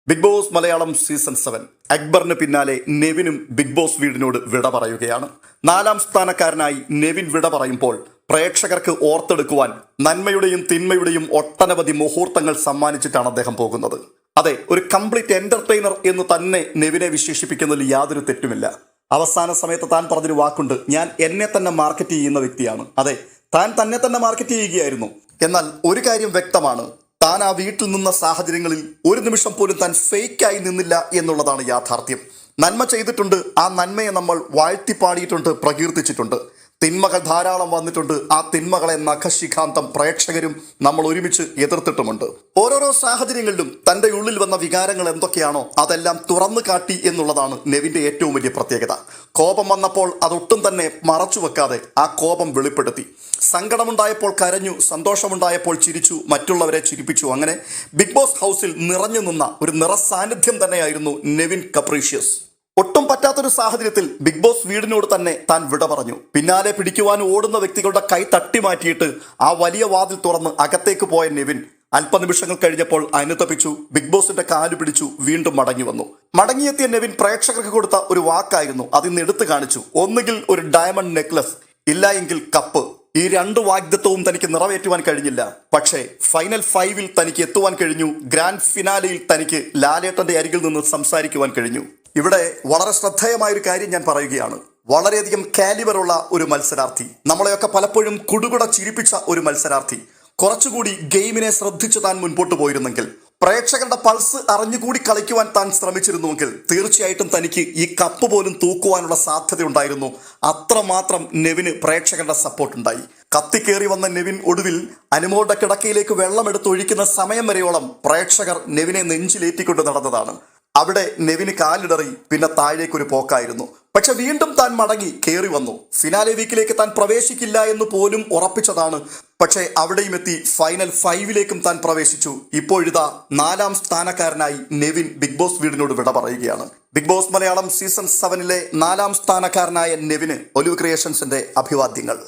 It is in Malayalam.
ബിഗ് ബോസ് മലയാളം സീസൺ 7 അക്ബറിന് പിന്നാലെ നെവിനും ബിഗ് ബോസ് വീടിനോട് വിട പറയുകയാണ്. 4-ാം സ്ഥാനക്കാരനായി നെവിൻ വിട പറയുമ്പോൾ പ്രേക്ഷകർക്ക് ഓർത്തെടുക്കുവാൻ നന്മയുടെയും തിന്മയുടെയും ഒട്ടനവധി മുഹൂർത്തങ്ങൾ സമ്മാനിച്ചിട്ടാണ് അദ്ദേഹം പോകുന്നത്. അതെ, ഒരു കംപ്ലീറ്റ് എന്റർടൈനർ എന്ന് തന്നെ നെവിനെ വിശേഷിപ്പിക്കുന്നതിൽ യാതൊരു തെറ്റുമില്ല. അവസാന സമയത്ത് താൻ പറഞ്ഞൊരു വാക്കുണ്ട്, ഞാൻ എന്നെ തന്നെ മാർക്കറ്റ് ചെയ്യുന്ന വ്യക്തിയാണ്. അതെ, താൻ തന്നെ മാർക്കറ്റ് ചെയ്യുകയായിരുന്നു. എന്നാൽ ഒരു കാര്യം വ്യക്തമാണ്, താൻ ആ വീട്ടിൽ നിന്ന സാഹചര്യങ്ങളിൽ ഒരു നിമിഷം പോലും താൻ ഫേക്കായി നിന്നില്ല എന്നുള്ളതാണ് യാഥാർത്ഥ്യം. നന്മ ചെയ്തിട്ടുണ്ട്, ആ നന്മയെ നമ്മൾ വാഴ്ത്തിപ്പാടിയിട്ടുണ്ട്, പ്രകീർത്തിച്ചിട്ടുണ്ട്. തിന്മകൾ ധാരാളം വന്നിട്ടുണ്ട്, ആ തിന്മകളെ നഖശിഖാന്തം പ്രേക്ഷകരും നമ്മൾ ഒരുമിച്ച് എതിർത്തിട്ടുമുണ്ട്. ഓരോരോ സാഹചര്യങ്ങളിലും തൻ്റെ ഉള്ളിൽ വന്ന വികാരങ്ങൾ എന്തൊക്കെയാണോ അതെല്ലാം തുറന്നു കാട്ടി എന്നുള്ളതാണ് നെവിൻ്റെ ഏറ്റവും വലിയ പ്രത്യേകത. കോപം വന്നപ്പോൾ അതൊട്ടും തന്നെ മറച്ചു വെക്കാതെ ആ കോപം വെളിപ്പെടുത്തി. സങ്കടമുണ്ടായപ്പോൾ കരഞ്ഞു, സന്തോഷമുണ്ടായപ്പോൾ ചിരിച്ചു, മറ്റുള്ളവരെ ചിരിപ്പിച്ചു. അങ്ങനെ ബിഗ് ബോസ് ഹൗസിൽ നിറഞ്ഞു നിന്ന ഒരു നിറസാന്നിധ്യം തന്നെയായിരുന്നു നെവിൻ കപ്രീഷ്യസ്. ഒട്ടും പറ്റാത്തൊരു സാഹചര്യത്തിൽ ബിഗ് ബോസ് വീടിനോട് തന്നെ താൻ വിട പറഞ്ഞു. പിന്നാലെ പിടിക്കുവാൻ ഓടുന്ന വ്യക്തികളുടെ കൈ തട്ടി മാറ്റിയിട്ട് ആ വലിയ വാതിൽ തുറന്ന് അകത്തേക്ക് പോയ നെവിൻ അല്പനിമിഷങ്ങൾ കഴിഞ്ഞപ്പോൾ അനുതപിച്ചു, ബിഗ് ബോസിന്റെ കാല് പിടിച്ചു, വീണ്ടും മടങ്ങി വന്നു. മടങ്ങിയെത്തിയ നെവിൻ പ്രേക്ഷകർക്ക് കൊടുത്ത ഒരു വാക്കായിരുന്നു, അതിന്ന് എടുത്തു കാണിച്ചു. ഒന്നുകിൽ ഒരു ഡയമണ്ട് നെക്ലസ്, ഇല്ല എങ്കിൽ കപ്പ്. ഈ രണ്ട് വാഗ്ദത്വവും തനിക്ക് നിറവേറ്റുവാൻ കഴിഞ്ഞില്ല. പക്ഷേ ഫൈനൽ 5-ൽ തനിക്ക് എത്തുവാൻ കഴിഞ്ഞു. ഗ്രാൻഡ് ഫിനാലെയിൽ തനിക്ക് ലാലേട്ടന്റെ അരികിൽ നിന്ന് സംസാരിക്കുവാൻ കഴിഞ്ഞു. ഇവിടെ വളരെ ശ്രദ്ധേയമായൊരു കാര്യം ഞാൻ പറയുകയാണ്. വളരെയധികം കാലിബറുള്ള ഒരു മത്സരാർത്ഥി, നമ്മളെയൊക്കെ പലപ്പോഴും കുടുകുട ചിരിപ്പിച്ച ഒരു മത്സരാർത്ഥി. കുറച്ചുകൂടി ഗെയിമിനെ ശ്രദ്ധിച്ചു താൻ മുൻപോട്ട് പോയിരുന്നെങ്കിൽ, പ്രേക്ഷകരുടെ പൾസ് അറിഞ്ഞുകൂടി കളിക്കുവാൻ താൻ ശ്രമിച്ചിരുന്നുവെങ്കിൽ തീർച്ചയായിട്ടും തനിക്ക് ഈ കപ്പ് പോലും തൂക്കുവാനുള്ള സാധ്യതയുണ്ടായിരുന്നു. അത്രമാത്രം നെവിന് പ്രേക്ഷകരുടെ സപ്പോർട്ടുണ്ടായി. കത്തിക്കേറി വന്ന നെവിൻ ഒടുവിൽ അനുമോളുടെ കിടക്കയിലേക്ക് വെള്ളമെടുത്തൊഴിക്കുന്ന സമയം വരെയോളം പ്രേക്ഷകർ നെവിനെ നെഞ്ചിലേറ്റിക്കൊണ്ട് നടന്നതാണ്. അവിടെ നെവിന് കാലിടറി, പിന്നെ താഴേക്കൊരു പോക്കായിരുന്നു. പക്ഷെ വീണ്ടും താൻ മടങ്ങി കയറി വന്നു. ഫിനാലെ വീക്കിലേക്ക് താൻ പ്രവേശിക്കില്ല എന്ന് പോലും ഉറപ്പിച്ചതാണ്. പക്ഷേ അവിടെയും എത്തി. ഫൈനൽ 5-ലേക്കും താൻ പ്രവേശിച്ചു. ഇപ്പോഴിതാ 4-ാം സ്ഥാനക്കാരനായി നെവിൻ ബിഗ് ബോസ് വീടിനോട് വിട പറയുകയാണ്. ബിഗ് ബോസ് മലയാളം സീസൺ 7-ലെ 4-ാം സ്ഥാനക്കാരനായ നെവിന് ഒലിവ് ക്രിയേഷൻസിന്റെ അഭിവാദ്യങ്ങൾ.